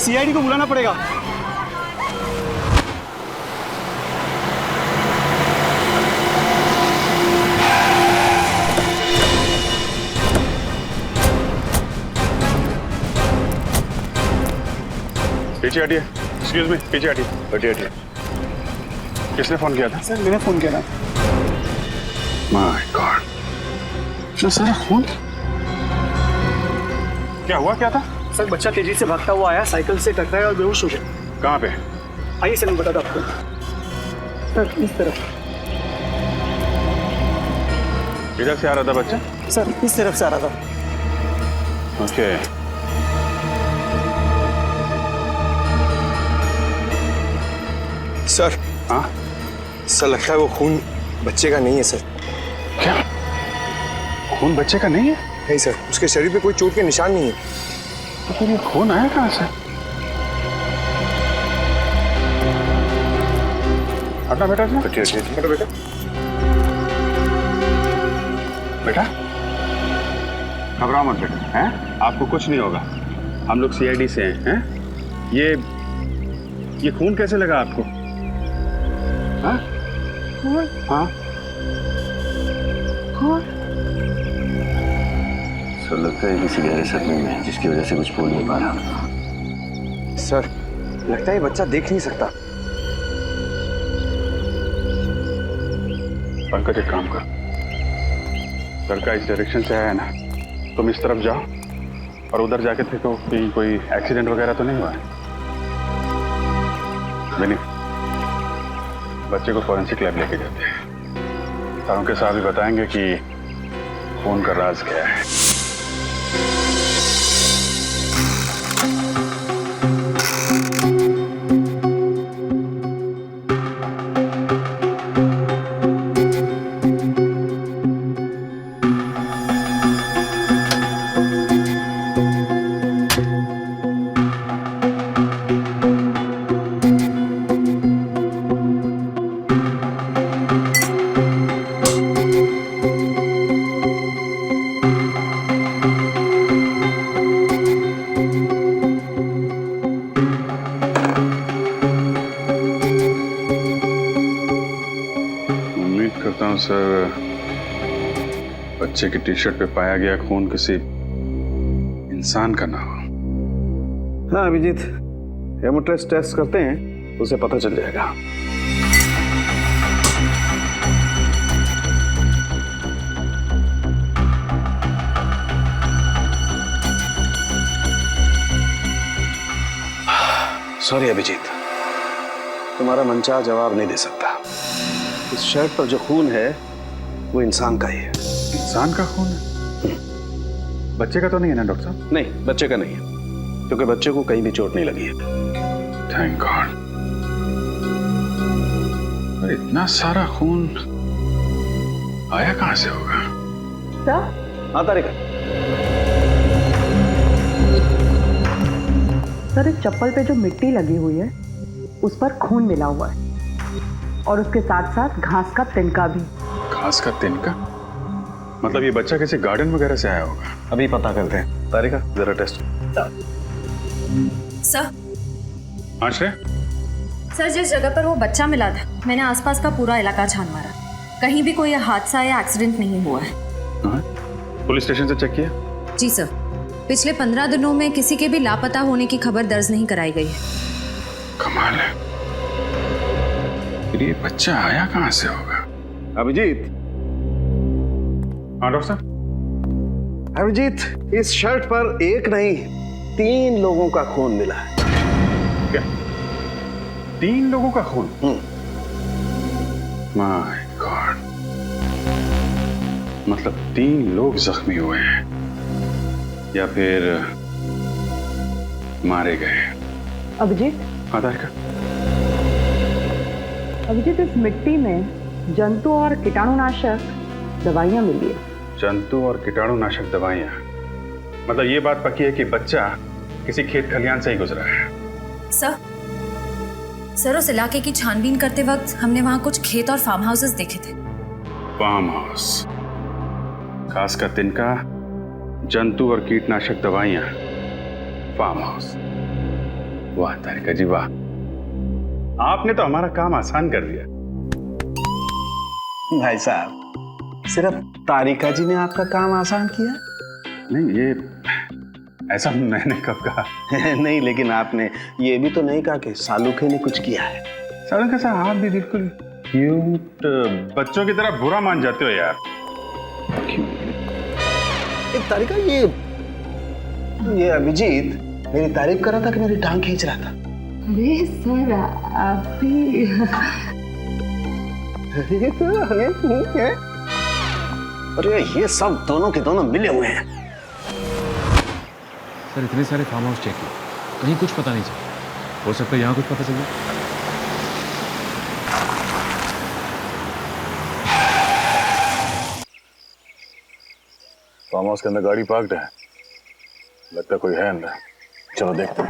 CID को बुलाना पड़ेगा। पीछे हटिए। एक्सक्यूज मी, पीछे हटिए। हटिए। किसने फोन किया था? सर मैंने फोन किया था। माय गॉड, इतना सारा खून। क्या हुआ, क्या था? सर बच्चा तेजी से भागता हुआ आया, साइकिल से टकराया और बेहोश हो गया। कहाँ पे? आइए सर मैं बताता आपको। सर इस तरफ। इधर से आ रहा था बच्चा? सर इस तरफ से आ रहा था। ओके। सर। हाँ सर लगता है वो खून बच्चे का नहीं है सर। क्या? खून बच्चे का नहीं है? नहीं सर, उसके शरीर पे कोई चोट के निशान नहीं है। तो फिर ये खून आया कहाँ से? हटना बेटा जी। हटो बेटा। बेटा घबराओ मत बेटा, हैं? आपको कुछ नहीं होगा। हम लोग सीआईडी से हैं। ये खून कैसे लगा आपको? हाँ? हाँ? सर लगता है किसी गहरे सदमे में है, जिसकी वजह से कुछ बोल नहीं पा रहा। सर लगता है बच्चा देख नहीं सकता। पंकज एक काम कर, लड़का इस डायरेक्शन से आया है ना, तुम इस तरफ जाओ और उधर जाके देखो कि कोई एक्सीडेंट वगैरह तो नहीं हुआ है। विनी, बच्चे को फॉरेंसिक लैब लेके जाते हैं। सर उनके साथ भी बताएंगे कि खून का राज क्या है। सर बच्चे की टी शर्ट पे पाया गया खून किसी इंसान का ना हो। हाँ अभिजीत, हेमोटेस्ट टेस्ट करते हैं, उसे पता चल जाएगा। सॉरी अभिजीत, तुम्हारा मनचाहा जवाब नहीं दे सकता। इस शर्ट पर जो खून है वो इंसान का ही है। इंसान का खून है? बच्चे का तो नहीं है ना डॉक्टर साहब? नहीं, बच्चे का नहीं है, क्योंकि बच्चे को कहीं भी चोट नहीं लगी है। Thank God. पर इतना सारा खून आया कहां से होगा? हाँ तारिका। सर इस चप्पल पे जो मिट्टी लगी हुई है उस पर खून मिला हुआ है और उसके साथ साथ घास का तिनका भी। घास का तिनका? मतलब ये बच्चा किसी गार्डन वगैरह से आया होगा। अभी पता करते हैं। तारिका जरा टेस्ट। सर। हाँ श्रेय? सर जिस जगह पर वो बच्चा मिला था, मैंने आसपास का पूरा इलाका छान मारा, कहीं भी कोई हादसा या एक्सीडेंट नहीं हुआ है। हाँ? पुलिस स्टेशन से चेक किया? जी सर, पिछले 15 दिनों में किसी के भी लापता होने की खबर दर्ज नहीं कराई गई है। कमाल है। फिर ये बच्चा आया कहां से होगा? अभिजीत। हाँ डॉक्टर साहब? अभिजीत, इस शर्ट पर एक नहीं 3 लोगों का खून मिला है। क्या? 3 लोगों का खून? माय गॉड, मतलब 3 लोग जख्मी हुए हैं या फिर मारे गए। अभिजीत। हाँ तारिका? अभिजीत इस मिट्टी में जंतु और कीटाणुनाशक दवाइयां मिली है। जंतु और कीटाणुनाशक दवाइयां? मतलब ये बात पक्की है कि बच्चा किसी खेत खलियान से ही गुजरा है। सर उस इलाके की छानबीन करते वक्त हमने वहां कुछ खेत और फार्म हाउसेस देखे थे। फार्म हाउस, घास का तिनका, जंतु और कीटनाशक दवाइयां, फार्म हाउस। वाह तारिका जी वाह, आपने तो हमारा काम आसान कर दिया। भाई साहब, सिर्फ तारिका जी ने आपका काम आसान किया? नहीं, ये ऐसा मैंने कब कहा? नहीं, लेकिन आपने ये भी तो नहीं कहा कि सालूखे ने कुछ किया है। सालूखे साहब, आप भी बिल्कुल क्यूट बच्चों की तरह बुरा मान जाते हो यार। तारिका, ये अभिजीत मेरी तारीफ कर रहा था कि मेरी टांग खींच रहा था? अरे सर, आप भी अरे ये सब दोनों के दोनों मिले हुए हैं। सर इतने सारे फार्म हाउस चेक किए, कहीं कुछ पता नहीं चला। हो सकता है यहाँ कुछ पता चल जाए। फार्म हाउस के अंदर गाड़ी पार्क्ड है, लगता है कोई है अंदर। चलो देखते हैं।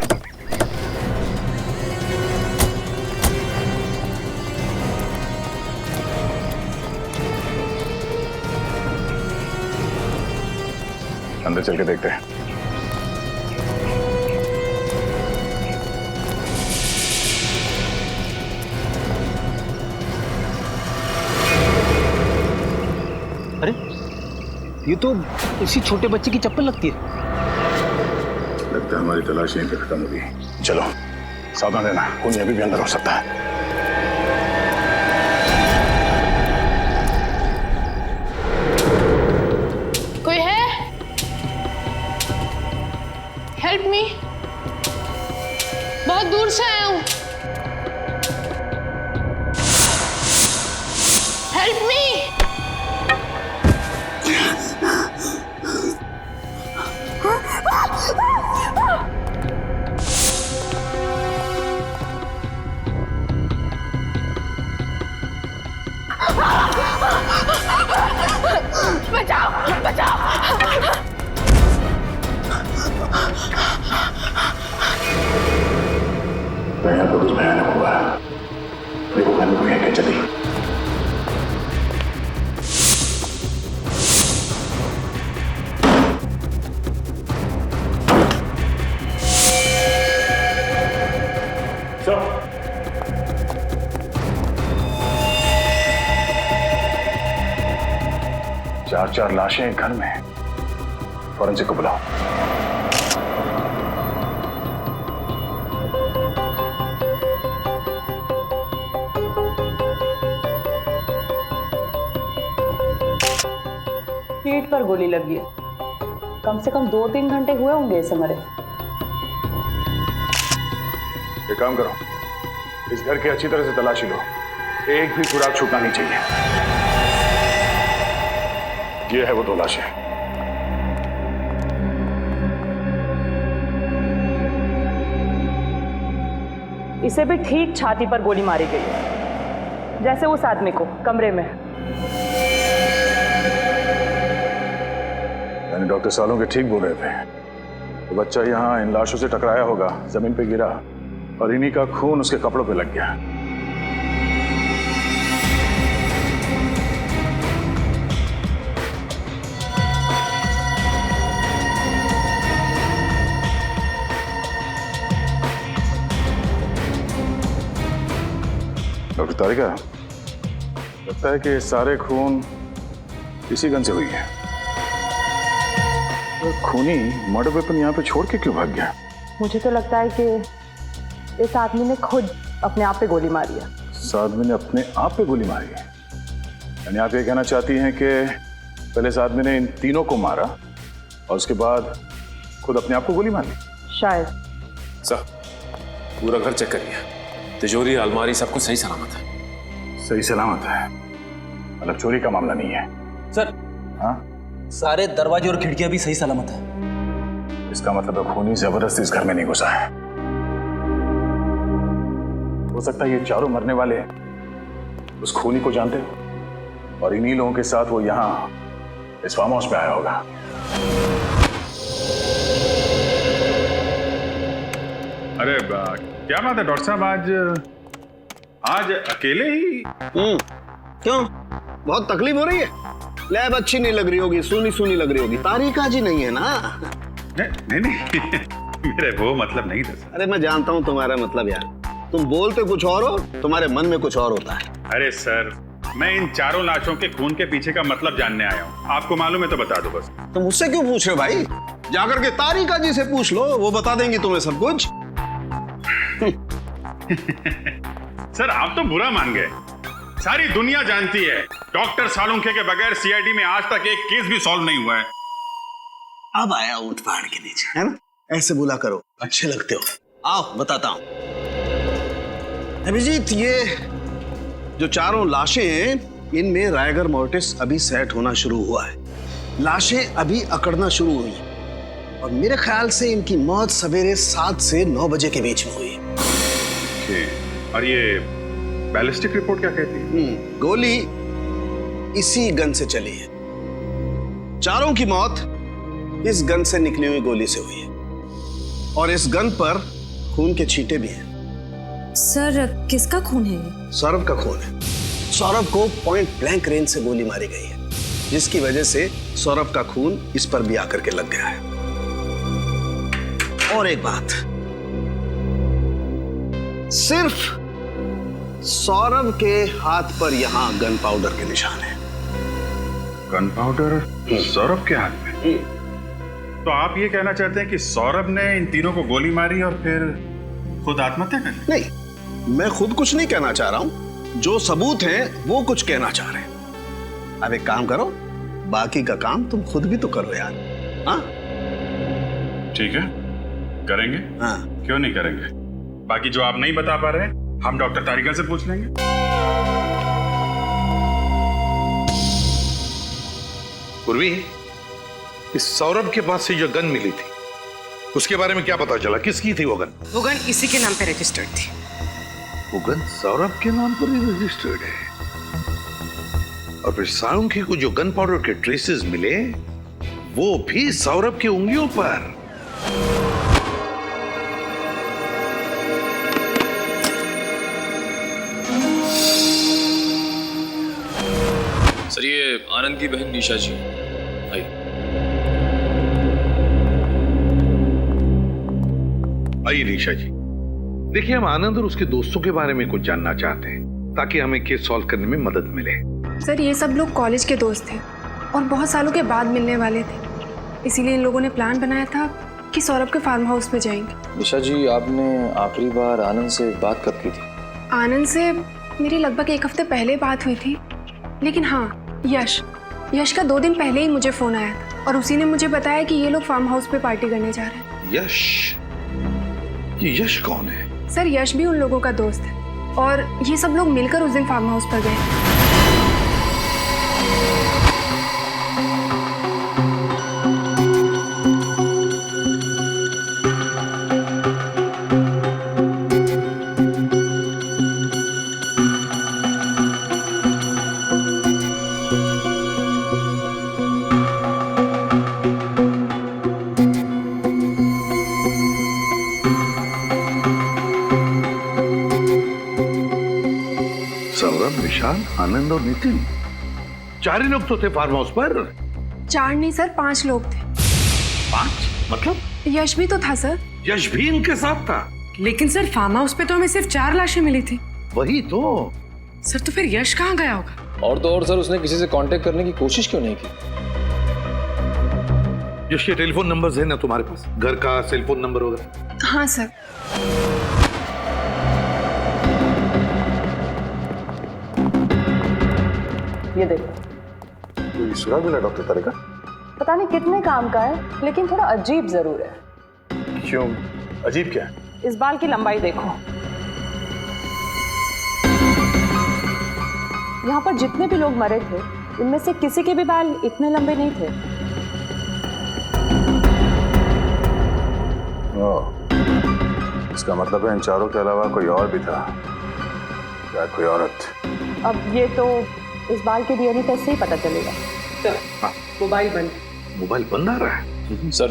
अंदर चल के देखते हैं। अरे ये तो इसी छोटे बच्चे की चप्पल लगती है। लगता है हमारी तलाश यहीं पे खत्म होगी। चलो सावधान रहना, कोई अभी भी अंदर हो सकता है। कोई है? हेल्प मी, बहुत दूर से आया हूं। Help me. बचाओ बचाओ। यहाँ तो कुछ भयानक हुआ। देखो घर में कोई है क्या? चली चार लाशें एक घर में। फॉरेंसिक को बुलाओ। पीठ पर गोली लगी है। कम से कम 2-3 घंटे हुए होंगे इसे मरे। एक काम करो, इस घर की अच्छी तरह से तलाशी लो, एक भी सुराग छूटना नहीं चाहिए। ये है वो 2 लाशें। इसे भी ठीक छाती पर गोली मारी गई है, जैसे उस आदमी को कमरे में। यानी डॉक्टर सालों के ठीक बोल रहे थे। तो बच्चा यहाँ इन लाशों से टकराया होगा, जमीन पे गिरा और इन्हीं का खून उसके कपड़ों पे लग गया। डॉक्टर तारिका, लगता है कि सारे खून इसी गन से हुई है। तो खूनी मर्डर वेपन यहाँ पे छोड़ के क्यों भाग गया? मुझे तो लगता है कि इस आदमी ने खुद अपने आप पे गोली मारी है। इस आदमी ने अपने आप पे गोली मारी है? यानी आप ये कहना चाहती हैं कि पहले इस आदमी ने इन तीनों को मारा और उसके बाद खुद अपने आप को गोली मारी? शायद। सर पूरा घर चेक करिए, तिजोरी अलमारी सब कुछ सही सलामत है। सही सलामत है, मतलब चोरी का मामला नहीं है? सर हाँ, सारे दरवाजे और खिड़कियां भी सही सलामत है। इसका मतलब है खूनी जबरदस्ती इस घर में नहीं घुसा है। हो सकता है ये चारों मरने वाले उस खूनी को जानते हो और इन्हीं लोगों के साथ वो यहाँ इस फार्म हाउस में आया होगा। अरे क्या बात है डॉक्टर साहब, आज अकेले ही? क्यों, बहुत तकलीफ हो रही है? लैब अच्छी नहीं लग रही होगी, सुनी सुनी लग रही होगी। तारिका जी नहीं है ना? नहीं, मेरे वो मतलब नहीं था सर। अरे मैं जानता हूँ तुम्हारा मतलब यार, तुम बोलते कुछ और हो, तुम्हारे मन में कुछ और होता है। अरे सर, मैं इन चारों लाशों के खून के पीछे का मतलब जानने आया हूँ। आपको मालूम है तो बता दो बस। तुम मुझसे क्यों पूछ रहे हो भाई? जाकर के तारिका जी से पूछ लो, वो बता देंगी तुम्हें सब कुछ। सर आप तो बुरा मान गए। सारी दुनिया जानती है डॉक्टर सालुंखे के बगैर सीआईडी में आज तक एक केस भी सॉल्व नहीं हुआ है। अब आया ऊंट पहाड़ के नीचे, है ना? ऐसे बोला करो, अच्छे लगते हो। आओ बताता हूं। अभिजीत, ये जो चारों लाशें हैं, इनमें रायगर मोर्टिस अभी सेट होना शुरू हुआ है। लाशें अभी अकड़ना शुरू हुई हैं और मेरे ख्याल से इनकी मौत सवेरे 7 से 9 बजे के बीच में हुई है। और ये बैलिस्टिक रिपोर्ट क्या कहती है? गोली इसी गन से चली है। चारों की मौत इस गन से निकली हुई गोली से हुई है और इस गन पर खून के छींटे भी हैं। सर किसका खून है ये? सौरभ का खून है। सौरभ को पॉइंट ब्लैंक रेंज से गोली मारी गई है, जिसकी वजह से सौरभ का खून इस पर भी आकर के लग गया है। और एक बात, सिर्फ सौरभ के हाथ पर यहां गन पाउडर के निशान है। गन पाउडर सौरभ के हाथ में? तो आप ये कहना चाहते हैं कि सौरभ ने इन तीनों को गोली मारी और फिर खुद आत्महत्या कर ली? नहीं, मैं खुद कुछ नहीं कहना चाह रहा हूं। जो सबूत हैं वो कुछ कहना चाह रहे हैं। अब एक काम करो, बाकी का काम तुम खुद भी तो करो यार। हाँ ठीक है, करेंगे। हाँ, क्यों नहीं करेंगे? बाकी जो आप नहीं बता पा रहे हैं हम डॉक्टर तारिका से पूछ लेंगे। पूर्वी, इस सौरभ के पास से जो गन मिली थी उसके बारे में क्या पता चला? किसकी थी वो गन? वो गन इसी के नाम पे रजिस्टर्ड थी। वो गन सौरभ के नाम पर ही रजिस्टर्ड है। और फिर सालुंखे को जो गन पाउडर के ट्रेसेस मिले वो भी सौरभ की उंगलियों पर। सर ये आनंद की बहन निशा जी आई। आइए निशा जी, देखिए हम आनंद और उसके दोस्तों के बारे में कुछ जानना चाहते हैं ताकि हमें केस सॉल्व करने में मदद मिले। सर ये सब लोग कॉलेज के दोस्त थे और बहुत सालों के बाद मिलने वाले थे, इसीलिए इन लोगों ने प्लान बनाया था कि सौरभ के फार्म हाउस पे जाएंगे। निशा जी, आपने आखिरी बार आनंद से बात कब की थी? आनंद से मेरी लगभग 1 हफ्ते पहले बात हुई थी, लेकिन हाँ, यश का 2 दिन पहले ही मुझे फोन आया था और उसी ने मुझे बताया कि ये लोग फार्म हाउस पे पार्टी करने जा रहे हैं। यश? ये यश कौन है? सर यश भी उन लोगों का दोस्त है और ये सब लोग मिलकर उस दिन फार्म हाउस पर गए। विशाल, आनंद और नितिन, 4 ही लोग तो थे फार्म हाउस पर। 4 नहीं सर, 5 लोग थे। 5? मतलब? यश भी तो था सर। यश भी इनके साथ था? लेकिन सर फार्म हाउस पे तो हमें सिर्फ 4 लाशें मिली थी। वही तो। सर तो फिर यश कहाँ गया होगा? और तो और सर उसने किसी से कांटेक्ट करने की कोशिश क्यों नहीं की? यश के टेलीफोन नंबर्स है ना तुम्हारे पास? घर का सेल फोन नंबर वगैरह? हाँ सर। ये देखो, कोई सुराग मिला डॉक्टर तारिका? पता नहीं कितने काम का है, लेकिन थोड़ा अजीब जरूर है। क्यों? अजीब क्या है? इस बाल की लंबाई देखो। यहाँ पर जितने भी लोग मरे थे उनमें से किसी के भी बाल इतने लंबे नहीं थे। इसका मतलब है इन चारों के अलावा कोई और भी था, या कोई औरत। अब ये तो इस बाल के डीएनए टेस्ट से ही पता चलेगा। हाँ। मोबाइल बंद। मोबाइल बंद आ रहा है? सर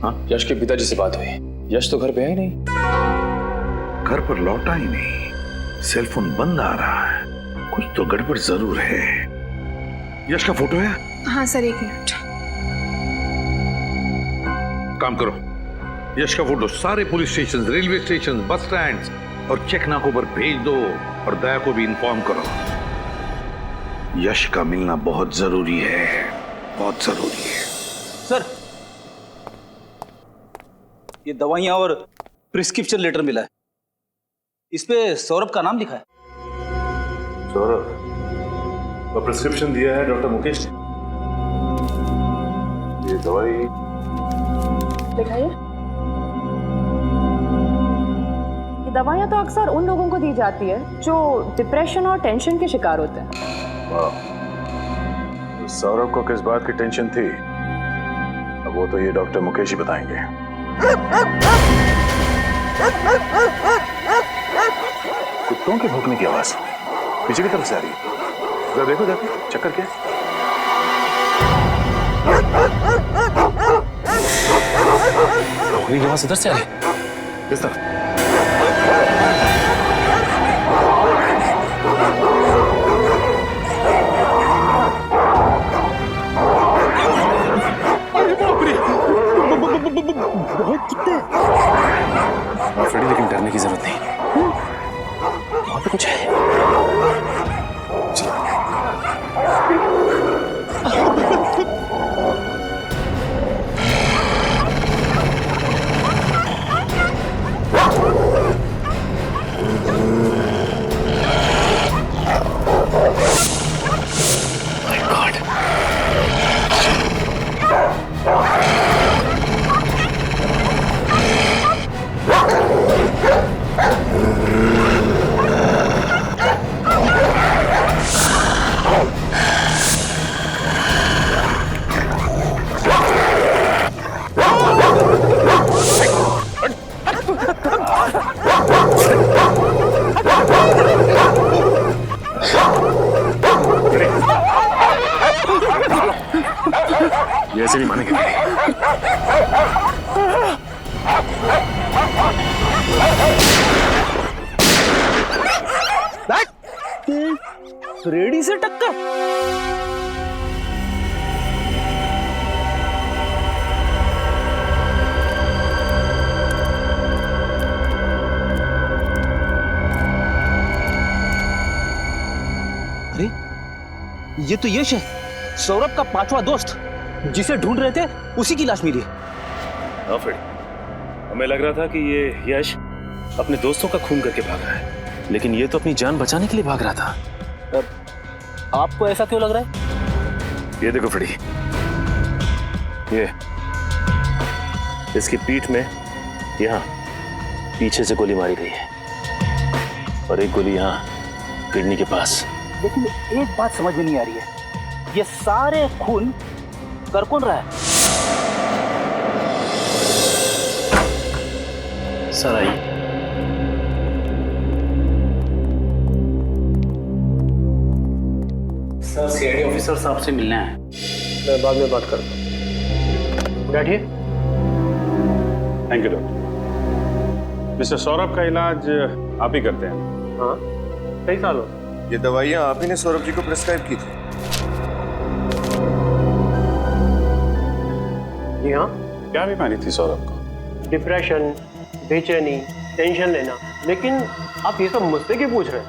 हाँ, यश के पिताजी से बात हुई। यश तो घर पे है ही नहीं। घर पर लौटा ही नहीं, सेलफोन बंद आ रहा है, कुछ तो गड़बड़ जरूर है। यश का फोटो है? हाँ सर, 1 मिनट। काम करो, यश का फोटो सारे police station, railway station, bus stand और चेक नाकों पर भेज दो और दया को भी इन्फॉर्म करो। यश का मिलना बहुत जरूरी है, बहुत जरूरी है। सर, ये दवाइयां और प्रिस्क्रिप्शन लेटर मिला है, इस पे सौरभ का नाम लिखा है। सौरभ, तो प्रिस्क्रिप्शन दिया है डॉक्टर मुकेश ने। ये दवाई दिखाइए। ये दवाइयाँ तो अक्सर उन लोगों को दी जाती है जो डिप्रेशन और टेंशन के शिकार होते हैं। वाह, तो सौरभ को किस बात की टेंशन थी, अब वो तो ये डॉक्टर मुकेश ही बताएंगे। कुत्तों के भौंकने की आवाज पीछे की तरफ से आ रही है, जरा देखो जाके, चक्कर क्या है? भौंकने की आवाज इधर से आ रही है, किस तरफ? बहुत कुत्ते। फ्रेडी, लेकिन डरने की जरूरत नहीं, वहां पे कुछ है। ये ऐसे नहीं मानेंगे। फ्रेडी से टक्कर। अरे, ये तो यश है, सौरभ का पांचवा दोस्त, जिसे ढूंढ रहे थे, उसी की लाश मिली है। हाँ फ्रेडी, हमें लग रहा था कि ये यश अपने दोस्तों का खून करके भाग रहा है, लेकिन ये तो अपनी जान बचाने के लिए भाग रहा था। आपको ऐसा क्यों लग रहा है? ये देखो फ्रेडी, ये इसकी पीठ में यहाँ पीछे से गोली मारी गई है और एक गोली यहाँ किडनी के पास। लेकिन एक बात समझ में नहीं आ रही है, ये सारे खून कर कौन रहा है? Sir I. Sir, CID officer साहब से मिलना है। मैं बाद में बात करता हूँ, बैठिए। Thank you doctor. Mister Saurabh का इलाज आप ही करते हैं? हाँ, कई सालों। ये दवाइयाँ आप ही ने सौरभ जी को प्रिस्क्राइब की थी? जी हाँ। क्या बीमारी थी सौरभ को? डिप्रेशन, बेचैनी, टेंशन लेना। लेकिन आप ये सब मुझसे क्यों पूछ रहे हैं?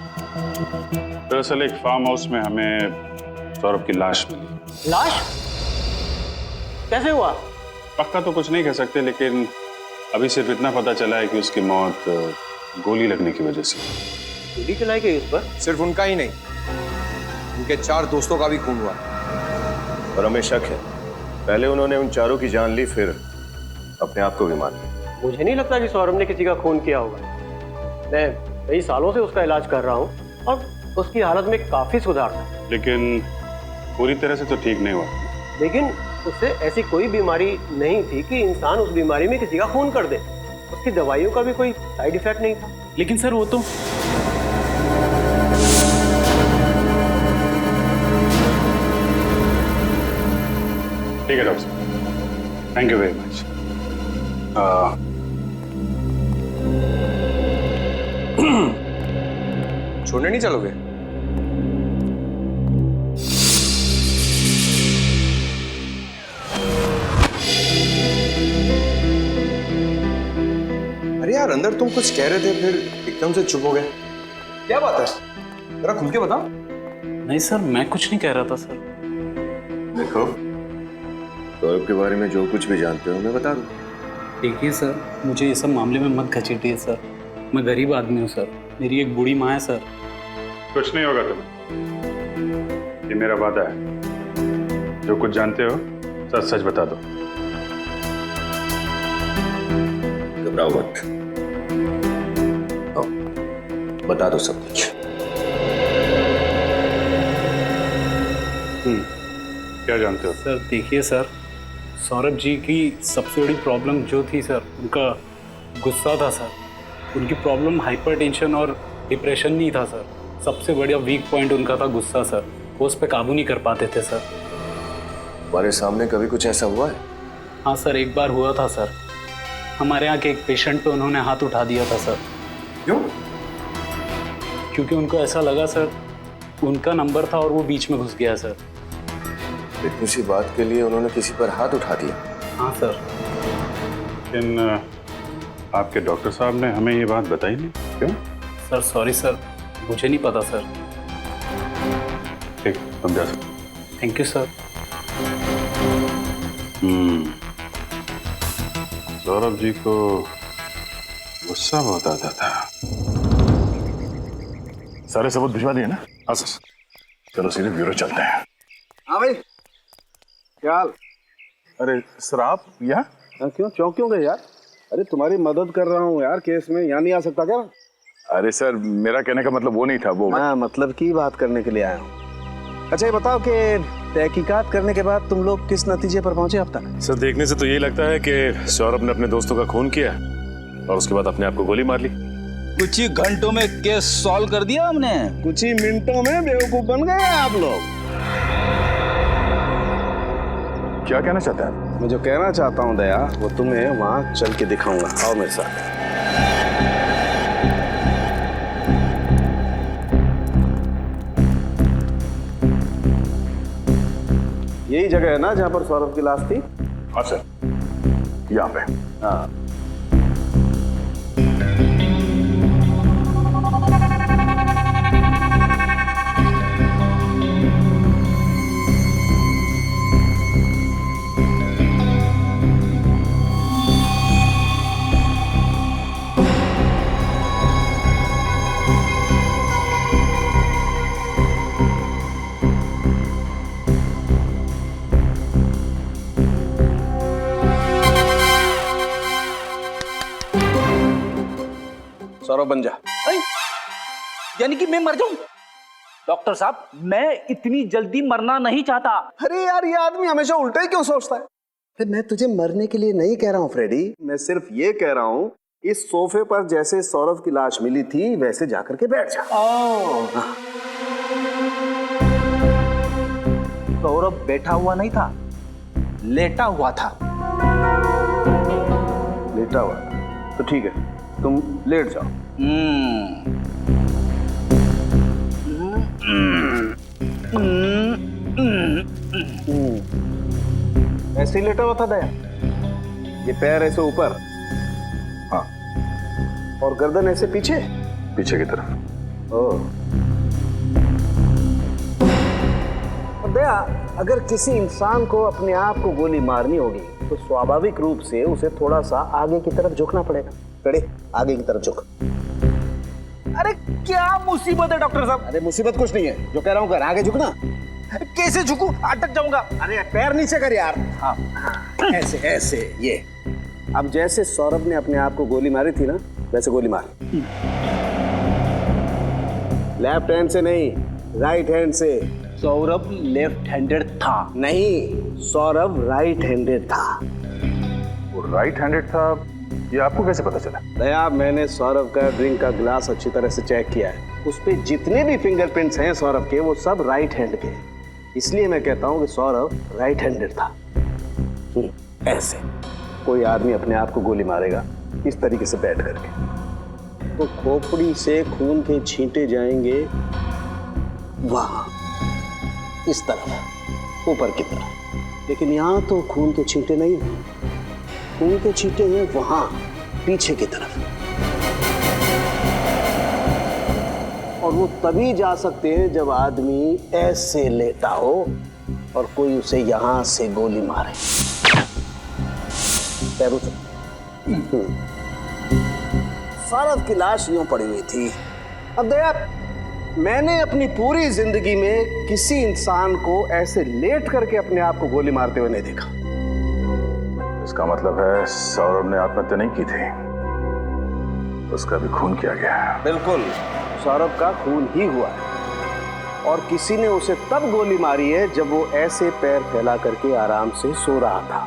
दरअसल एक फार्म हाउस में हमें सौरभ की लाश मिली। लाश? कैसे हुआ? पक्का तो कुछ नहीं कह सकते, लेकिन अभी सिर्फ इतना पता चला है कि उसकी मौत गोली लगने की वजह से। गोली चलाई गई उस पर? सिर्फ उनका ही नहीं, उनके 4 दोस्तों का भी खून हुआ और हमें शक है पहले उन्होंने उन चारों की जान ली, फिर अपने आप को भी मार लिया। मुझे नहीं लगता कि सौरभ ने किसी का खून किया होगा। मैं कई सालों से उसका इलाज कर रहा हूँ और उसकी हालत में काफी सुधार था। लेकिन पूरी तरह से तो ठीक नहीं हुआ। लेकिन उससे ऐसी कोई बीमारी नहीं थी कि इंसान उस बीमारी में किसी का खून कर दे। उसकी दवाइयों का भी कोई साइड इफेक्ट नहीं था। लेकिन सर, वो तो ठीक है डॉक्टर साहब, थैंक यू वेरी मच। छोड़ने नहीं चलोगे? यार, अंदर तुम कुछ कह रहे थे फिर एकदम से चुप हो गए, क्या बात है? जरा खुल के बताओ। नहीं सर, मैं कुछ नहीं कह रहा था सर। देखो, सौरभ के बारे में जो कुछ भी जानते हो मैं बता दूं। देखिए सर, मुझे ये सब मामले में मत घसीटिए सर। मैं गरीब आदमी हूँ सर, मेरी एक बूढ़ी माँ है सर। कुछ नहीं होगा तुम्हें, ये मेरा वादा है। जो कुछ जानते हो सच सच बता दो। घबराओ मत, बता दो सब कुछ। क्या जानते हो? सर देखिए सर, सौरभ जी की सबसे बड़ी प्रॉब्लम जो थी सर, उनका गुस्सा था सर। उनकी प्रॉब्लम हाइपरटेंशन और डिप्रेशन नहीं था सर, सबसे बड़ा वीक पॉइंट उनका था गुस्सा सर। वो उस पर काबू नहीं कर पाते थे सर। हमारे सामने कभी कुछ ऐसा हुआ है? हाँ सर, एक बार हुआ था सर। हमारे यहाँ के एक पेशेंट पे उन्होंने हाथ उठा दिया था सर। क्यों? क्योंकि उनको ऐसा लगा सर उनका नंबर था और वो बीच में घुस गया सर। इतनी सी बात के लिए उन्होंने किसी पर हाथ उठा दिया? हाँ सर। लेकिन आपके डॉक्टर साहब ने हमें ये बात बताई नहीं, क्यों? सर सॉरी सर, मुझे नहीं पता सर। ठीक, तुम जा सकते। Thank you sir. Saurabh ji को गुस्सा बहुत आता था। सारे सबूत भिजवा दिए ना? हाँ सर। चलो सीधे ब्यूरो चलते हैं। हाँ भाई, क्या हाल? अरे सर, आप यहाँ? क्यों चौंक क्यों गए यार? अरे तुम्हारी मदद कर रहा हूँ यार, केस में यहाँ नहीं आ सकता क्या? अरे सर, मेरा कहने का मतलब वो नहीं था। वो हाँ, मतलब की बात करने के लिए आया हूँ। अच्छा ये बताओ कि तहकीकात करने के बाद तुम लोग किस नतीजे पर पहुंचे अब तक? सर देखने से तो यही लगता है कि सौरभ ने अपने दोस्तों का खून किया और उसके बाद अपने आप को गोली मार ली। कुछ ही घंटों में केस सॉल्व कर दिया हमने। कुछ ही मिनटों में बेवकूफ बन गए आप लोग। क्या कहना चाहता है? मैं जो कहना चाहता हूँ दया, वो तुम्हें वहां चल के दिखाऊंगा। आओ मेरे साथ। यही जगह है ना जहां पर सौरभ की लाश थी? हाँ सर, यहाँ पे। हाँ। सौरभ बन जा। यानी कि मैं मर जाऊं? डॉक्टर साहब, मैं इतनी जल्दी मरना नहीं चाहता। अरे यार, ये आदमी हमेशा उल्टा ही क्यों सोचता है? फिर मैं तुझे मरने के लिए नहीं कह रहा हूँ फ्रेडी, मैं सिर्फ ये कह रहा हूँ इस सोफे पर जैसे सौरभ की लाश मिली थी वैसे जाकर के बैठ जा। हाँ। सौरभ बैठा हुआ नहीं था, लेटा हुआ था। लेटा हुआ? तो ठीक है, तुम लेट जाओ। ऐसे ही लेटा हुआ था दया? ये पैर ऐसे ऊपर? हाँ। और गर्दन ऐसे पीछे? पीछे की तरफ। ओह। दया, अगर किसी इंसान को अपने आप को गोली मारनी होगी तो स्वाभाविक रूप से उसे थोड़ा सा आगे की तरफ झुकना पड़ेगा। खड़े, आगे की तरफ झुक। अरे क्या मुसीबत है डॉक्टर साहब? अरे मुसीबत कुछ नहीं है, जो कह रहा हूँ कर, आगे झुकना। कैसे झुकूं? अटक जाऊंगा। अरे पैर नीचे कर यार। हाँ, ऐसे ऐसे, ये। अब जैसे सौरभ ने अपने आप को गोली मारी थी ना, वैसे गोली मार। लेफ्ट हैंड से नहीं, राइट हैंड से। सौरभ लेफ्ट हैंडेड था। नहीं, सौरभ राइट हैंडेड था। वो राइट हैंडेड था, ये आपको कैसे पता चला? दया, मैंने सौरभ का ड्रिंक का ग्लास अच्छी तरह से चेक किया है। उस पे जितने भी फिंगरप्रिंट्स हैं सौरभ के, वो सब राइट हैंड के हैं। इसलिए मैं कहता हूँ कि सौरभ राइट हैंडेड था। ऐसे कोई आदमी अपने आप को गोली मारेगा इस तरीके से बैठ करके, तो खोपड़ी से खून के छींटे जाएंगे वहां, इस तरफ, ऊपर की तरफ। लेकिन यहाँ तो खून के छींटे नहीं हैं, खून के छींटे हैं वहां, पीछे की तरफ। वो तभी जा सकते हैं जब आदमी ऐसे लेटा हो और कोई उसे यहां से गोली मारे। पैरों से। सौरभ की लाश यूं पड़ी हुई थी। अब दया, मैंने अपनी पूरी जिंदगी में किसी इंसान को ऐसे लेट करके अपने आप को गोली मारते हुए नहीं देखा। इसका मतलब है सौरभ ने आत्महत्या नहीं की थी, उसका भी खून किया गया है। बिल्कुल, सौरभ का खून ही हुआ है और किसी ने उसे तब गोली मारी है जब वो ऐसे पैर फैला करके आराम से सो रहा था।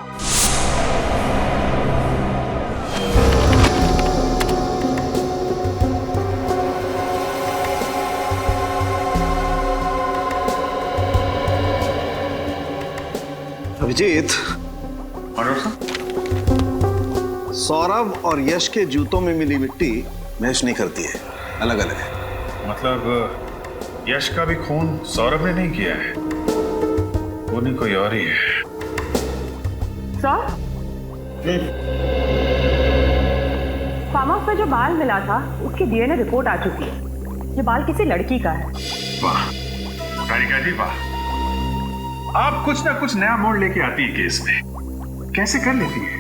अभिजीत, सौरभ और यश के जूतों में मिली मिट्टी मैच नहीं करती है, अलग अलग है। मतलब यश का भी खून सौरभ ने नहीं किया है, वो नहीं कोई और ही है। सर, फार्म हाउस में जो बाल मिला था उसकी डीएनए रिपोर्ट आ चुकी है। ये बाल किसी लड़की का है। वाह कारिका जी वाह, आप कुछ ना कुछ नया मोड़ लेके आती है केस में, कैसे कर लेती है?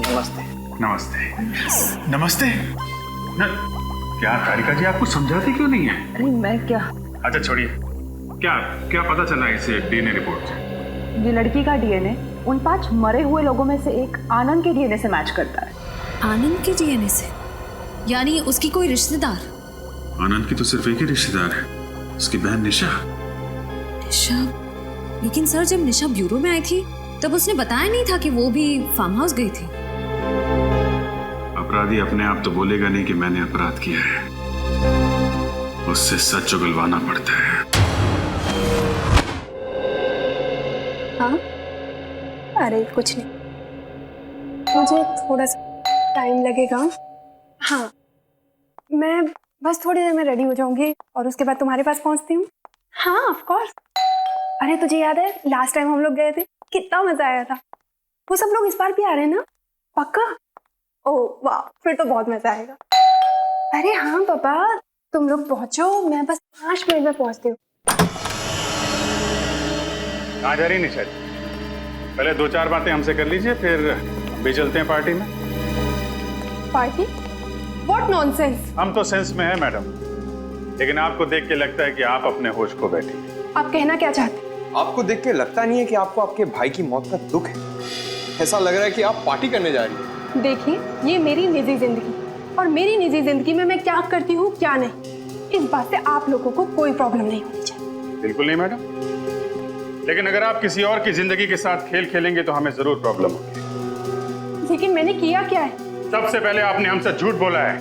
नमस्ते। नमस्ते नमस्ते क्या कारिका जी आप कुछ समझाती क्यों नहीं है? अरे मैं क्या। अच्छा छोड़िए, क्या क्या पता चला इसे डीएनए रिपोर्ट से? ये लड़की का डीएनए उन 5 मरे हुए लोगों में से एक आनंद के डीएनए से मैच करता है। आनंद के डीएनए से? यानी उसकी कोई रिश्तेदार? आनंद की तो सिर्फ एक ही रिश्तेदार है, उसकी बहन निशा। निशा? लेकिन सर जब निशा ब्यूरो में आई थी तब उसने बताया नहीं था कि वो भी फार्म हाउस गई थी। अपराधी अपने आप तो बोलेगा नहीं कि मैंने अपराध किया है, उससे सच उगलवाना पड़ता है। हाँ? अरे कुछ नहीं, मुझे थोड़ा सा टाइम लगेगा। हाँ, मैं बस थोड़ी देर में रेडी हो जाऊंगी और उसके बाद तुम्हारे पास पहुंचती हूँ। हाँ ऑफ कोर्स। अरे तुझे याद है लास्ट टाइम हम लोग गए थे, कितना मजा आया था। वो सब लोग इस बार भी आ रहे हैं ना? पक्का? ओह वाह, फिर तो बहुत मजा आएगा। अरे हाँ पापा, तुम लोग पहुंचो, मैं बस 5 मिनट में पहुंचती हूँ। कहाँ जा रही निशा जी? पहले 2-4 बातें हमसे कर लीजिए, फिर हम भी चलते हैं पार्टी में। पार्टी? What nonsense. हम तो सेंस में है मैडम, लेकिन आपको देख के लगता है कि आप अपने होश खो बैठी। आप कहना क्या चाहते हैं? आपको देख के लगता नहीं है कि आपको आपके भाई की मौत का दुख है? ऐसा लग रहा है कि आप पार्टी करने जा रही हैं। देखिए, ये मेरी निजी जिंदगी और मेरी निजी जिंदगी में मैं क्या करती हूँ क्या नहीं, इस बात से आप लोगों को कोई प्रॉब्लम नहीं होनी चाहिए। बिल्कुल नहीं मैडम, लेकिन अगर आप किसी और की जिंदगी के साथ खेल खेलेंगे तो हमें जरूर प्रॉब्लम होगी। लेकिन मैंने किया क्या है? सबसे पहले आपने हमसे झूठ बोला है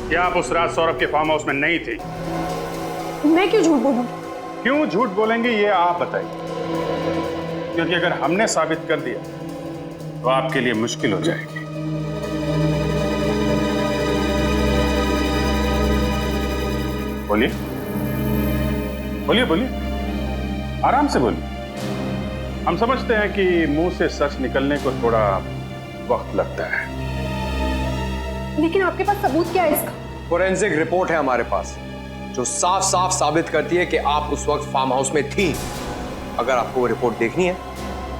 कि आप उस रात सौरभ के फार्म हाउस में नहीं थी। मैं क्यों झूठ बोलूं? क्यों झूठ बोलेंगे ये आप बताइए, क्योंकि अगर हमने साबित कर दिया तो आपके लिए मुश्किल हो जाएगी। बोलिए बोलिए बोलिए, आराम से बोलिए। हम समझते हैं कि मुंह से सच निकलने को थोड़ा वक्त लगता है। लेकिन आपके पास सबूत क्या है इसका? फोरेंसिक रिपोर्ट है हमारे पास जो साफ साफ साबित करती है कि आप उस वक्त फार्म हाउस में थी। अगर आपको वो रिपोर्ट देखनी है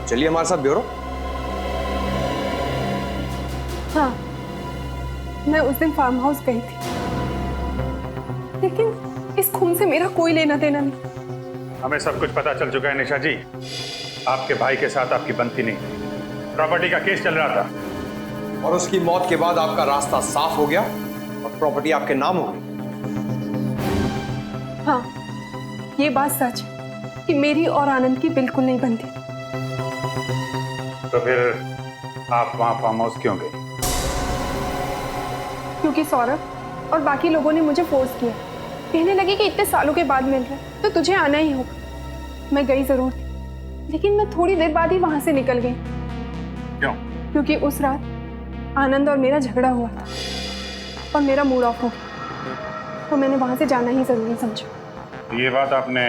चलिए हमारे साथ ब्यूरो। हाँ, मैं उस दिन फार्म हाउस गई थी, लेकिन इस खून से मेरा कोई लेना देना नहीं। हमें सब कुछ पता चल चुका है निशा जी, आपके भाई के साथ आपकी बनती नहीं थी, प्रॉपर्टी का केस चल रहा था और उसकी मौत के बाद आपका रास्ता साफ हो गया और प्रॉपर्टी आपके नाम हो गई। हाँ, ये बात सच है कि मेरी और आनंद की बिल्कुल नहीं बनती। तो फिर आप वहां फार्म हाउस क्यों गए? क्योंकि सौरभ और बाकी लोगों ने मुझे फोर्स किया, कहने लगे कि इतने सालों के बाद मिल रहे तो तुझे आना ही होगा। मैं गई जरूर थी, लेकिन मैं थोड़ी देर बाद ही वहां से निकल गई। क्यों? क्योंकि उस रात आनंद और मेरा झगड़ा हुआ था और मेरा मूड ऑफ हो गया, तो मैंने वहां से जाना ही जरूरी समझा। ये बात आपने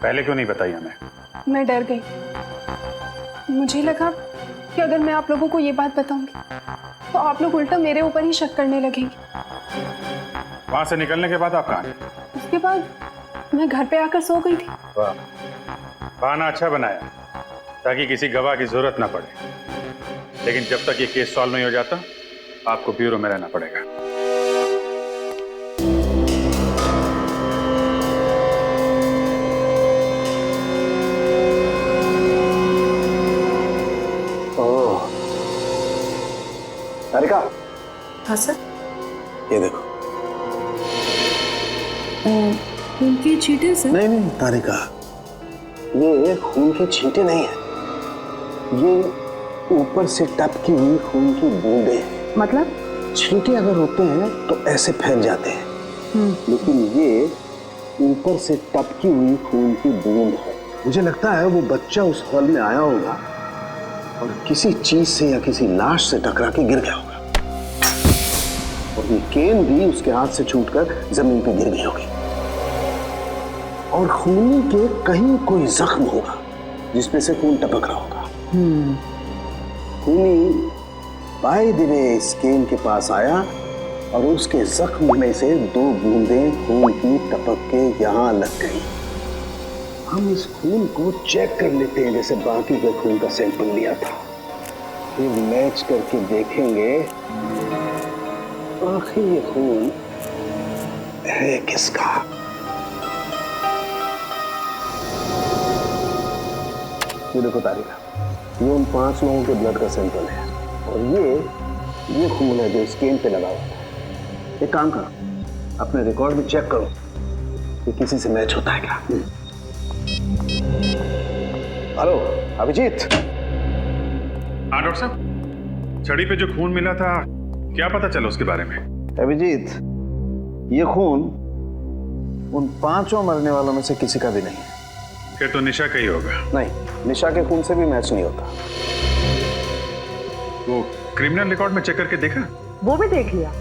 पहले क्यों नहीं बताई हमें? मैं डर गई। मुझे लगा कि अगर मैं आप लोगों को ये बात बताऊंगी तो आप लोग उल्टा मेरे ऊपर ही शक करने लगेंगे। वहां से निकलने के बाद आप कहाँ थे? उसके बाद मैं घर पे आकर सो गई थी। वाह, बहाना अच्छा बनाया ताकि किसी गवाह की जरूरत ना पड़े। लेकिन जब तक ये केस सॉल्व नहीं हो जाता आपको ब्यूरो में रहना पड़ेगा। तारिका। हाँ सर। ये देखो। खून की छींटे सर? नहीं तारिका, ये खून के छींटे नहीं है, ये ऊपर से टपकी हुई खून की बूंदे हैं। मतलब? छींटे अगर होते हैं तो ऐसे फैल जाते हैं, लेकिन ये ऊपर से टपकी हुई खून की बूंद है। मुझे लगता है वो बच्चा उस हॉल में आया होगा और किसी चीज से या किसी लाश से टकरा के गिर गया होगा, और ये केन भी उसके हाथ से छूटकर जमीन पे गिर गई होगी, और खूनी के कहीं कोई जख्म होगा जिसमें से खून टपक रहा होगा। खूनी बाय द वे इस केन के पास आया और उसके जख्म में से 2 बूंदें खून की टपक के यहाँ लग गई। हम इस खून को चेक कर लेते हैं जैसे बाकी के खून का सैंपल लिया था, फिर मैच करके देखेंगे आखिर ये खून है किसका। ये देखो तारिका, ये उन 5 लोगों के ब्लड का सैंपल है, और ये खून है जो स्कैन पे लगा हुआ है। एक काम करो, अपने रिकॉर्ड में चेक करो कि किसी से मैच होता है क्या। हेलो अभिजीत। हाँ डॉक्टर साहब, छड़ी पे जो खून मिला था क्या पता चला उसके बारे में? अभिजीत, ये खून उन 5 मरने वालों में से किसी का भी नहीं है। फिर तो निशा का ही होगा। नहीं, निशा के खून से भी मैच नहीं होता। वो क्रिमिनल रिकॉर्ड में चेक करके देखा? वो भी देख लिया,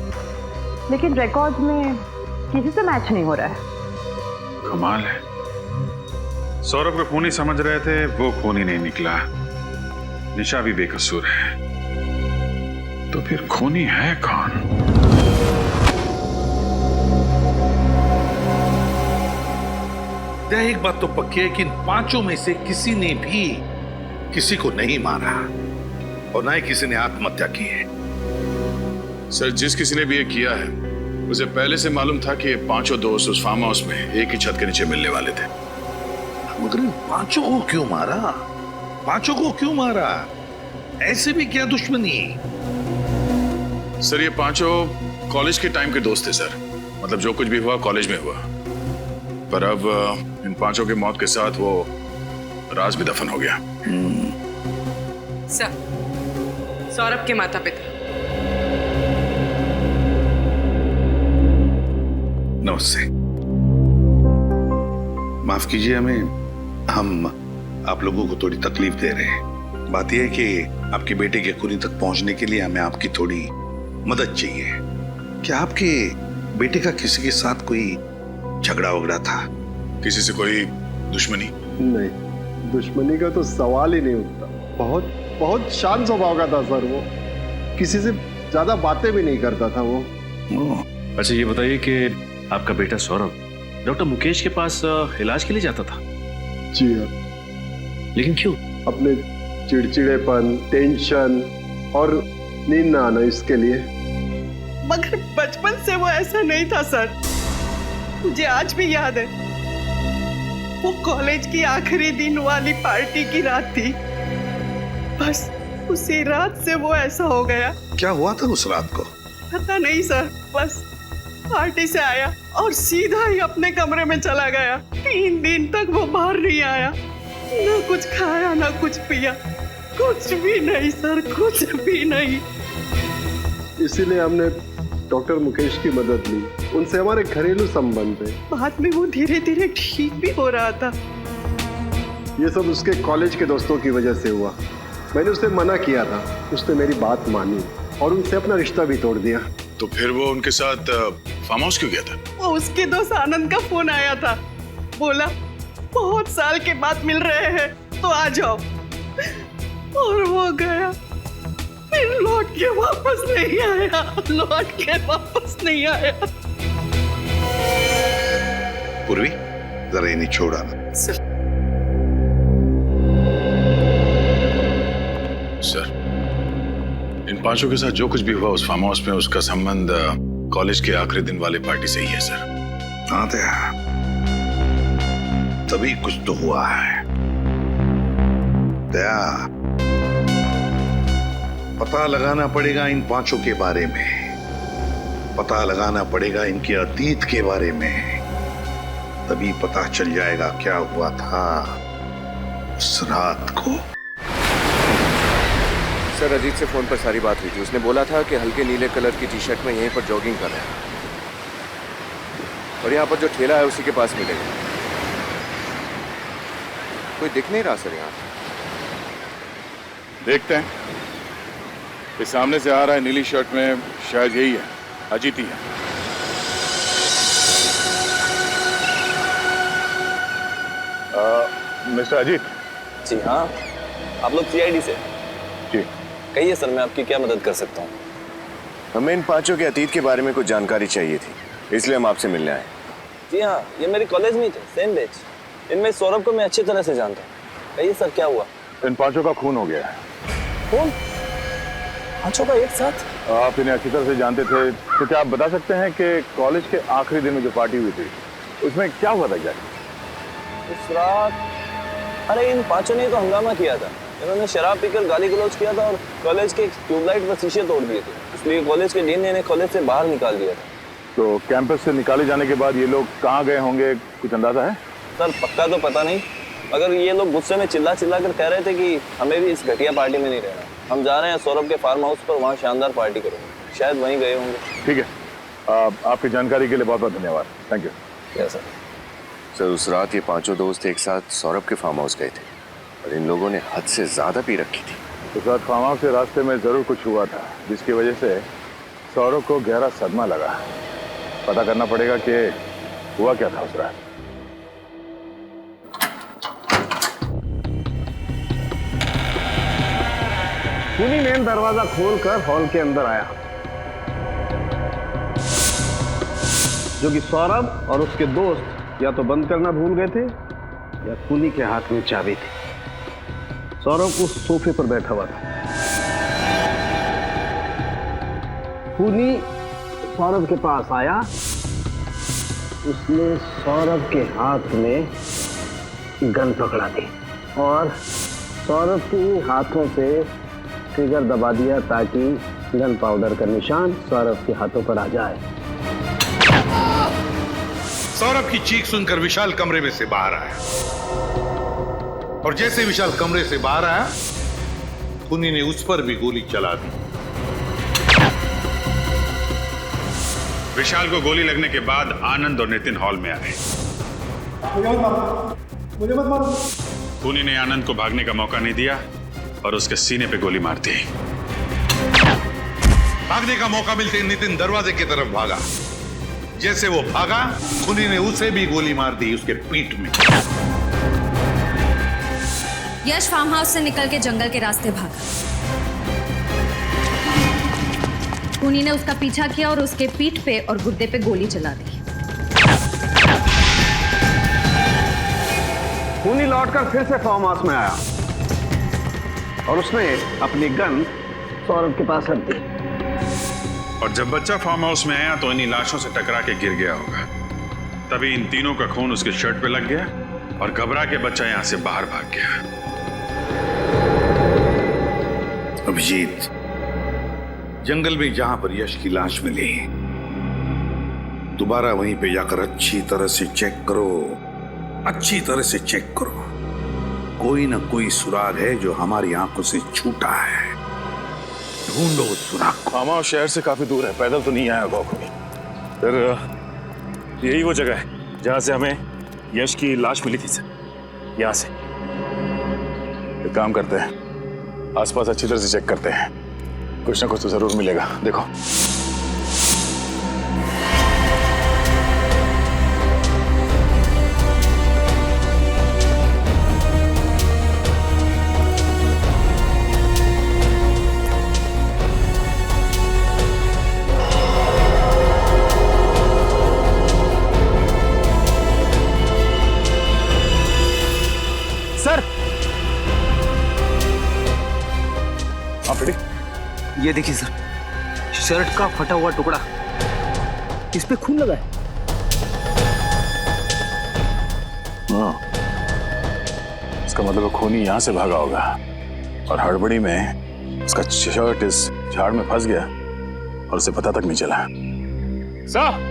लेकिन रिकॉर्ड में किसी से मैच नहीं हो रहा है। कमाल है, सौरभ को खूनी समझ रहे थे, वो खूनी नहीं निकला। निशा भी बेकसूर है, तो फिर खूनी है कौन? एक बात तो पक्की है कि इन 5 में से किसी ने भी किसी को नहीं मारा और ना ही किसी ने आत्महत्या की है। सर, जिस किसी ने भी ये किया है उसे पहले से मालूम था कि ये 5 दोस्त उस फार्म हाउस में एक ही छत के नीचे मिलने वाले थे। मगर इन 5 को क्यों मारा? 5 को क्यों मारा? ऐसे भी क्या दुश्मनी? सर, ये 5 कॉलेज के टाइम के दोस्त थे सर। मतलब जो कुछ भी हुआ कॉलेज में हुआ, पर अब इन 5 की मौत के साथ वो राज भी दफन हो गया। सर, सौरभ के माता पिता। नमस्ते, माफ कीजिए हमें, हम आप लोगों को थोड़ी तकलीफ दे रहे हैं। बात यह है कि आपके बेटे के खूनी तक पहुंचने के लिए हमें आपकी थोड़ी मदद चाहिए। क्या आपके बेटे का किसी के साथ कोई झगड़ा वगड़ा था? किसी से कोई दुश्मनी? नहीं, दुश्मनी का तो सवाल ही नहीं उठता। बहुत शांत स्वभाव का था सर वो, किसी से ज्यादा बातें भी नहीं करता था वो। अच्छा ये बताइए कि आपका बेटा सौरभ डॉक्टर मुकेश के पास इलाज के लिए जाता था? जी हाँ। लेकिन क्यों? अपने चिड़चिड़ेपन, टेंशन और नींद ना आना, इसके लिए। मगर बचपन से वो ऐसा नहीं था सर, मुझे आज भी याद है। वो कॉलेज की आखिरी दिन वाली पार्टी की रात थी, बस उसी रात से वो ऐसा हो गया। क्या हुआ था उस रात को? पता नहीं सर, बस पार्टी से आया और सीधा ही अपने कमरे में चला गया। 3 दिन तक वो बाहर नहीं आया, ना कुछ खाया ना कुछ पिया, कुछ भी नहीं सर, कुछ भी नहीं। इसीलिए हमने डॉक्टर मुकेश की मदद ली, उनसे हमारे घरेलू संबंध है। बाद में वो धीरे धीरे ठीक भी हो रहा था। ये सब उसके कॉलेज के दोस्तों की वजह से हुआ। मैंने उसे मना किया था, उसने मेरी बात मानी और उनसे अपना रिश्ता भी तोड़ दिया। तो फिर वो उनके साथ फार्म हाउस क्यों गया था? वो उसके दोस्त आनंद का फोन आया था, बोला बहुत साल के बाद मिल रहे हैं तो आ जाओ, और वो गया, फिर लौट के वापस नहीं आया, लौट के वापस नहीं आया। पूर्वी, जरा इन्हें छोड़ा ना। सर, इन पांचों के साथ जो कुछ भी हुआ उस फार्म हाउस में, उसका संबंध कॉलेज के आखिरी दिन वाले पार्टी से ही है सर। हाँ दया, तभी कुछ तो हुआ है। दया, पता लगाना पड़ेगा इन पांचों के बारे में, पता लगाना पड़ेगा इनके अतीत के बारे में, तभी पता चल जाएगा क्या हुआ था उस रात को। सर, अजीत से फोन पर सारी बात हुई थी। उसने बोला था कि हल्के नीले कलर की टी शर्ट में यहीं पर जॉगिंग कर रहा है और यहाँ पर जो ठेला है उसी के पास मिलेगा। कोई दिख नहीं रहा सर यहाँ। देखते हैं। ये सामने से आ रहा है नीली शर्ट में, शायद यही है, अजीत ही है। मिस्टर अजीत। जी हाँ, आप लोग सीआईडी से? जी। कहिए सर, मैं आपकी क्या मदद कर सकता हूँ? हमें इन पांचों के अतीत के बारे में कुछ जानकारी चाहिए थी, इसलिए हम आपसे मिलने आए। जी हाँ, ये मेरे कॉलेज में थे, सेम बैच। इनमें सौरभ को मैं अच्छी तरह से जानता हूँ। कहिए सर, क्या हुआ? इन पांचों का खून हो गया है। खून? पांचों का एक साथ? आप इन्हें अच्छी तरह से जानते थे, तो क्या आप बता सकते हैं कि कॉलेज के आखिरी दिन में जो पार्टी हुई थी उसमें क्या हुआ था एग्जैक्टली? उस रात, अरे इन पांचों ने तो हंगामा किया था। इन्होंने शराब पीकर गाली गलौज किया था और कॉलेज के ट्यूबलाइट पर शीशे तोड़ दिए थे, इसलिए कॉलेज के डीन ने इन्हें कॉलेज से बाहर निकाल दिया था। तो कैंपस से निकाले जाने के बाद ये लोग कहाँ गए होंगे, कुछ अंदाजा है? सर पक्का तो पता नहीं, मगर ये लोग गुस्से में चिल्ला चिल्ला कर कह रहे थे कि हमें भी इस घटिया पार्टी में नहीं रहना, हम जा रहे हैं सौरभ के फार्म हाउस पर, वहाँ शानदार पार्टी करेंगे। शायद वहीं गए होंगे। ठीक है, आपकी जानकारी के लिए बहुत बहुत धन्यवाद। Thank you. Yes sir. Sir, उस रात ये पांचों दोस्त एक साथ सौरभ के फार्म हाउस गए थे और इन लोगों ने हद से ज्यादा पी रखी थी। उस रात फार्म हाउस के रास्ते में जरूर कुछ हुआ था जिसकी वजह से सौरभ को गहरा सदमा लगा। पता करना पड़ेगा कि हुआ क्या था उस रात। खूनी मेन दरवाजा खोलकर हॉल के अंदर आया, जो कि सौरभ और उसके दोस्त या तो बंद करना भूल गए थे या खूनी के हाथ में चाबी थी। सौरभ उस सोफे पर बैठा हुआ था। खूनी सौरभ के पास आया, उसने सौरभ के हाथ में गन पकड़ा दी और सौरभ के हाथों से ट्रिगर दबा दिया ताकि गन पाउडर का निशान सौरभ के हाथों पर आ जाए। सौरभ की चीख सुनकर विशाल कमरे में से बाहर आया और जैसे विशाल कमरे से बाहर आया, खूनी ने उस पर भी गोली चला दी। विशाल को गोली लगने के बाद आनंद और नितिन हॉल में आए। मुझे मत मारो। खूनी ने आनंद को भागने का मौका नहीं दिया और उसके सीने पे गोली मार दी। भागने का मौका मिलते नितिन दरवाजे की तरफ भागा। जैसे वो भागा, खूनी ने उसे भी गोली मार दी उसके पीठ में। यश फार्म हाउस से निकल के जंगल के रास्ते भागा। खूनी ने उसका पीछा किया और उसके पीठ पे और गुर्दे पे गोली चला दी। खूनी लौटकर फिर से फार्म हाउस में आया और उसने अपनी गन सौरभ के पास रख दी। और जब बच्चा फार्म हाउस में आया तो इन्हीं लाशों से टकरा के गिर गया होगा। तभी इन तीनों का खून उसके शर्ट पे लग गया और घबरा के बच्चा यहां से बाहर भाग गया। अभिजीत, जंगल में जहां पर यश की लाश मिली, दोबारा वहीं पे जाकर अच्छी तरह से चेक करो, अच्छी तरह से चेक करो। कोई ना कोई सुराग है जो हमारी आंखों से छूटा है। ढूंढो उस सुराग को। फार्म हाउस शहर से काफी दूर है, पैदल तो नहीं आया होगा कोई। फिर यही वो जगह है जहां से हमें यश की लाश मिली थी सर। यहाँ से एक काम करते हैं, आसपास अच्छी तरह से चेक करते हैं, कुछ ना कुछ तो जरूर मिलेगा। देखो पड़ी? ये देखिए सर, शर्ट का फटा हुआ टुकड़ा, इस पे खून लगा है। हाँ, इसका मतलब वो खूनी यहां से भागा होगा और हड़बड़ी में उसका शर्ट इस झाड़ में फंस गया और उसे पता तक नहीं चला। सर,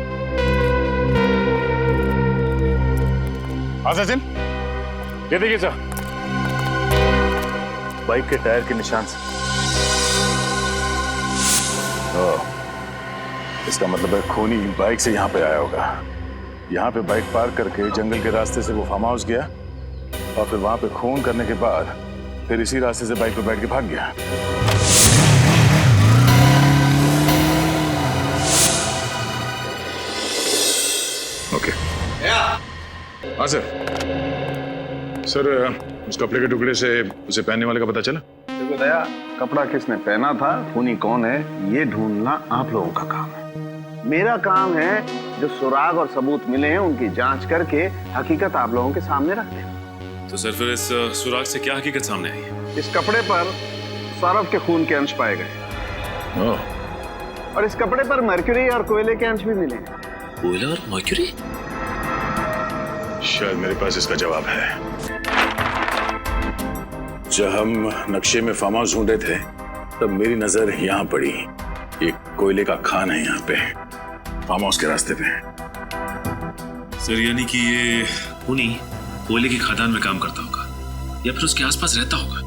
हाँ सचिन, ये देखिए सर, बाइक के टायर के निशान से। इसका मतलब है खूनी बाइक से यहाँ पे आया होगा। यहाँ पे बाइक पार्क करके जंगल के रास्ते से वो फार्म हाउस गया और फिर वहां पे खून करने के बाद फिर इसी रास्ते से बाइक पे बैठ के भाग गया। ओके। हाँ सर। सर, उस कपड़े के टुकड़े से उसे पहनने वाले का पता चला? देखो दया, कपड़ा किसने पहना था, खूनी कौन है, ये ढूंढना आप लोगों का काम है। मेरा काम है जो सुराग और सबूत मिले हैं उनकी जांच करके हकीकत आप लोगों के सामने रख दें। तो सर फिर इस सुराग से क्या हकीकत सामने आई है? इस कपड़े पर सौरभ के खून के अंश पाए गए और इस कपड़े पर मर्क्यूरी और कोयले के अंश भी मिले। कोयला और मर्क्यूरी? शायद मेरे पास इसका जवाब है। जब हम नक्शे में फार्म हाउस ढूंढ रहे थे तब मेरी नजर यहाँ पड़ी। एक कोयले का खान है यहाँ पे, फार्म हाउस के रास्ते पे। सर यानी कि ये खूनी कोयले की खदान में काम करता होगा या फिर उसके आसपास रहता होगा।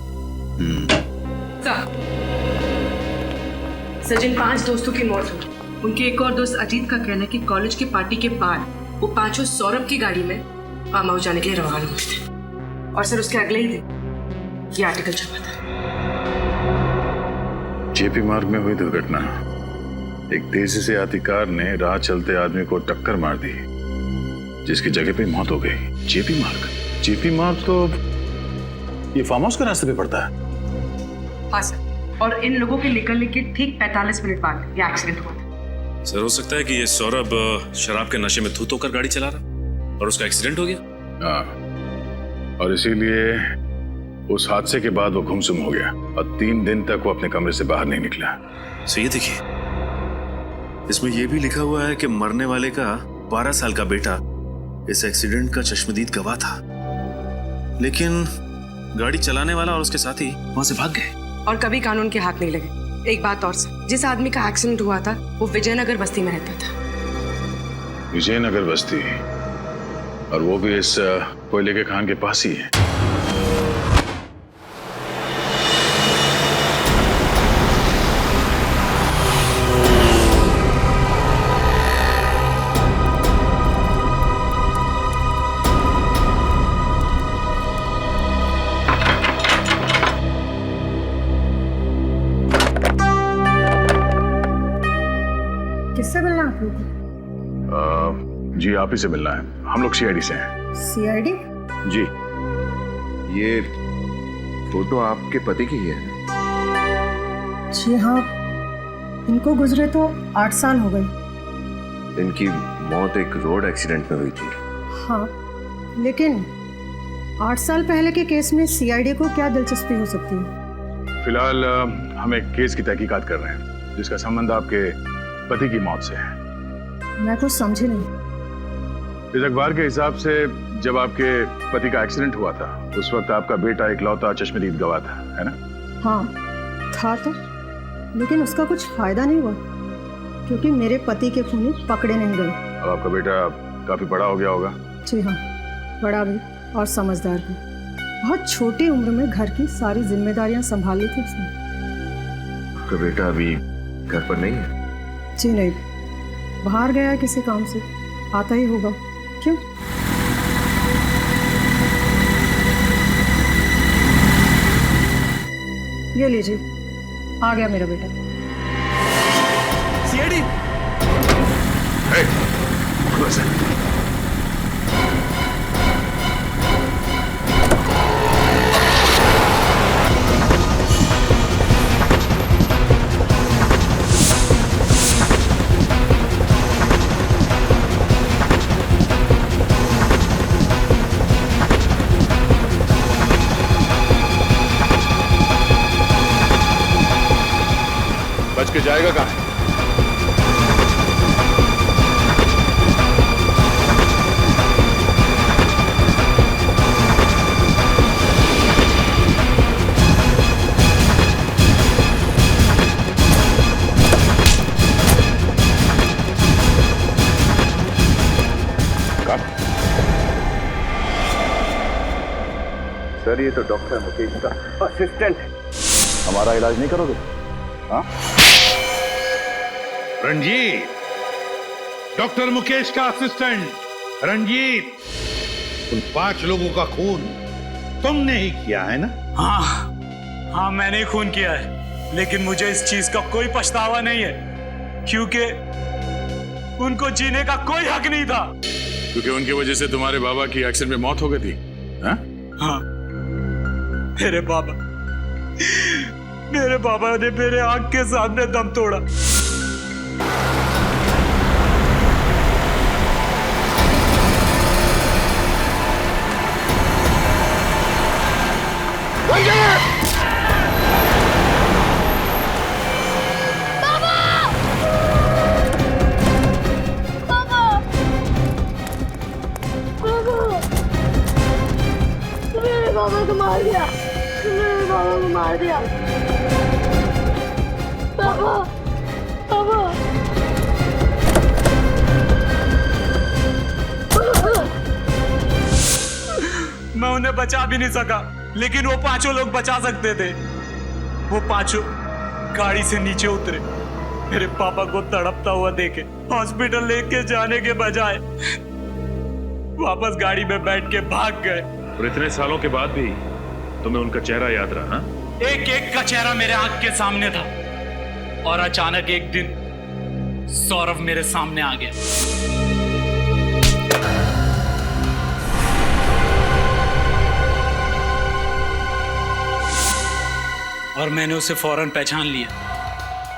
सचिन, 5 दोस्तों की मौत हुई। उनके एक और दोस्त अजीत का कहना है कि कॉलेज की पार्टी के बाद वो 5 सौरभ की गाड़ी में फार्म हाउस जाने के लिए रवाना हुए थे और सर उसके अगले ही दिन ये आर्टिकल छपा था। जेपी मार्ग में हुई दुर्घटना। एक तेजी से आती कार ने राह चलते आदमी को टक्कर मार दी जिसकी जगह पे मौत हो गई। जेपी मार्ग तो ये फार्म हाउस के रास्ते पे पड़ता है। हाँ सर, और इन लोगों के निकलने के ठीक 45 मिनट बाद ये एक्सीडेंट हुआ था। सर हो सकता है कि ये सौरभ शराब के नशे में धुत होकर गाड़ी चला रहा और उसका एक्सीडेंट हो गया। हाँ, और इसीलिए उस हादसे के बाद वो गुमसुम हो गया और 3 दिन तक वो अपने कमरे से बाहर नहीं निकला। सो ये देखिए, इसमें यह भी लिखा हुआ है कि मरने वाले का 12 साल का बेटा इस एक्सीडेंट का चश्मदीद गवाह था, लेकिन गाड़ी चलाने वाला और उसके साथी वहां से भाग गए और कभी कानून के हाथ नहीं लगे। एक बात और सर, जिस आदमी का एक्सीडेंट हुआ था वो विजयनगर बस्ती में रहता था। विजयनगर बस्ती, और वो भी इस कोयले के खान के पास ही है। किससे मिलना आप लोग? जी आप ही से मिलना है, हम लोग सीआईडी से हैं। सीआईडी? जी। ये फोटो आपके पति की है? जी हाँ, इनको गुजरे तो 8 साल हो गए। इनकी मौत एक रोड एक्सीडेंट में हुई थी। हाँ, लेकिन 8 साल पहले के केस में सीआईडी को क्या दिलचस्पी हो सकती है? फिलहाल हम एक केस की तहकीकात कर रहे हैं जिसका संबंध आपके पति की मौत से है। मैं कुछ समझी नहीं। इस अखबार के हिसाब से जब आपके पति का एक्सीडेंट हुआ था उस वक्त आपका बेटा इकलौता चश्मदीद गवाह था, है ना? हाँ था तो, लेकिन उसका कुछ फायदा नहीं हुआ क्योंकि मेरे पति के खूनी पकड़े नहीं गए। अब आपका बेटा काफी बड़ा हो गया होगा। जी हाँ, बड़ा भी और समझदार भी। बहुत छोटी उम्र में घर की सारी जिम्मेदारियां संभाल ली थी उसने। आपका बेटा अभी घर पर नहीं है? जी नहीं, बाहर गया है किसी काम से, आता ही होगा। क्यों? ये लीजिए, आ गया मेरा बेटा। सीआईडी। बच के जाएगा कहां? सर ये तो डॉक्टर मुकेश का असिस्टेंट है। हमारा इलाज नहीं करोगे? हाँ? रंजीत, डॉक्टर मुकेश का असिस्टेंट रंजीत, उन 5 लोगों का खून तुमने ही किया है ना? हाँ मैंने ही खून किया है, लेकिन मुझे इस चीज का कोई पछतावा नहीं है, क्योंकि उनको जीने का कोई हक नहीं था। क्योंकि उनकी वजह से तुम्हारे बाबा की एक्सीडेंट में मौत हो गई थी। हाँ? हाँ, मेरे बाबा ने मेरे आंख के सामने दम तोड़ा। बाबा को मार दिया, मेरे बाबा को मार दिया। बाबा, बाबा। मैं उन्हें बचा भी नहीं सका, लेकिन वो 5 लोग बचा सकते थे। वो 5 गाड़ी से नीचे उतरे, मेरे पापा को तड़पता हुआ देखे हॉस्पिटल लेके जाने के बजाय वापस गाड़ी में बैठ के भाग गए। और इतने सालों के बाद भी तुम्हें उनका चेहरा याद रहा? हाँ? एक एक का चेहरा मेरे आंख के सामने था, और अचानक एक दिन सौरभ मेरे सामने आ गया। और मैंने उसे फौरन पहचान लिया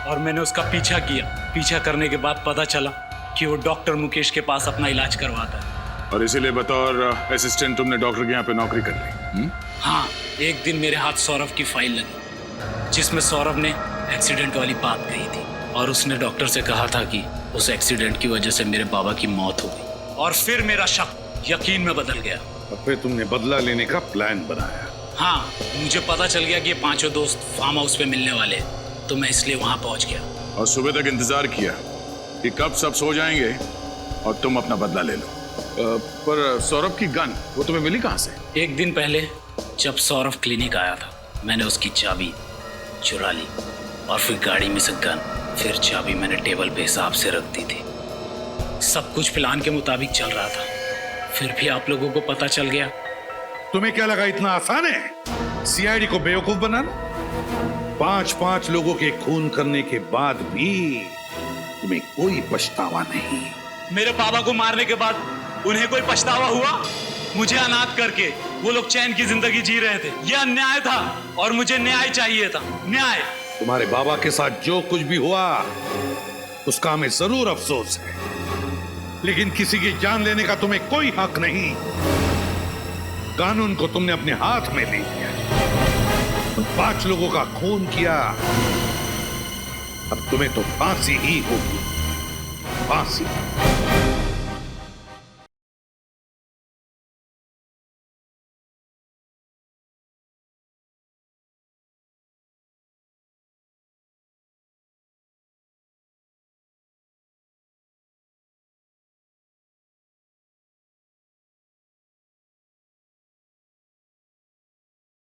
और मैंने उसका पीछा किया। पीछा करने के बाद पता चला कि वो डॉक्टर मुकेश के पास अपना इलाज करवाता है। और इसीलिए बतौर असिस्टेंट तुमने डॉक्टर के यहाँ पे नौकरी कर ली? हाँ, एक दिन मेरे हाथ सौरभ की फाइल लगी, जिसमें सौरभ ने एक्सीडेंट वाली बात कही थी, और उसने डॉक्टर से कहा था कि उस एक्सीडेंट की वजह से मेरे बाबा की मौत हो गई। और फिर मेरा शक यकीन में बदल गया। और फिर तुमने बदला लेने का प्लान बनाया? हाँ, मुझे पता चल गया कि ये 5 दोस्त फार्म हाउस पे मिलने वाले हैं, तो मैं इसलिए वहां पहुंच गया। और सुबह तक इंतजार किया कि कब सब सो जाएंगे और तुम अपना बदला ले लो। पर सौरभ की गन वो तुम्हें मिली कहां से? एक दिन पहले जब सौरभ क्लिनिक आया था, मैंने उसकी चाबी चुरा ली और फिर गाड़ी में से गन, फिर चाबी मैंने टेबल पे हिसाब से रख दी थी। सब कुछ प्लान के मुताबिक चल रहा था, फिर भी आप लोगों को पता चल गया। तुम्हें क्या लगा इतना आसान है सीआईडी को बेवकूफ बनाना? 5 लोगों के खून करने के बाद भी तुम्हें कोई पछतावा नहीं? मेरे पापा को मारने के बाद उन्हें कोई पछतावा हुआ? मुझे अनाथ करके वो लोग चैन की जिंदगी जी रहे थे। यह अन्याय था और मुझे न्याय चाहिए था। न्याय। तुम्हारे बाबा के साथ जो कुछ भी हुआ उसका हमें जरूर अफसोस है, लेकिन किसी की जान लेने का तुम्हें कोई हक नहीं। कानून को तुमने अपने हाथ में ले लिया, 5 लोगों का खून किया, अब तुम्हें तो फांसी ही होगी, फांसी।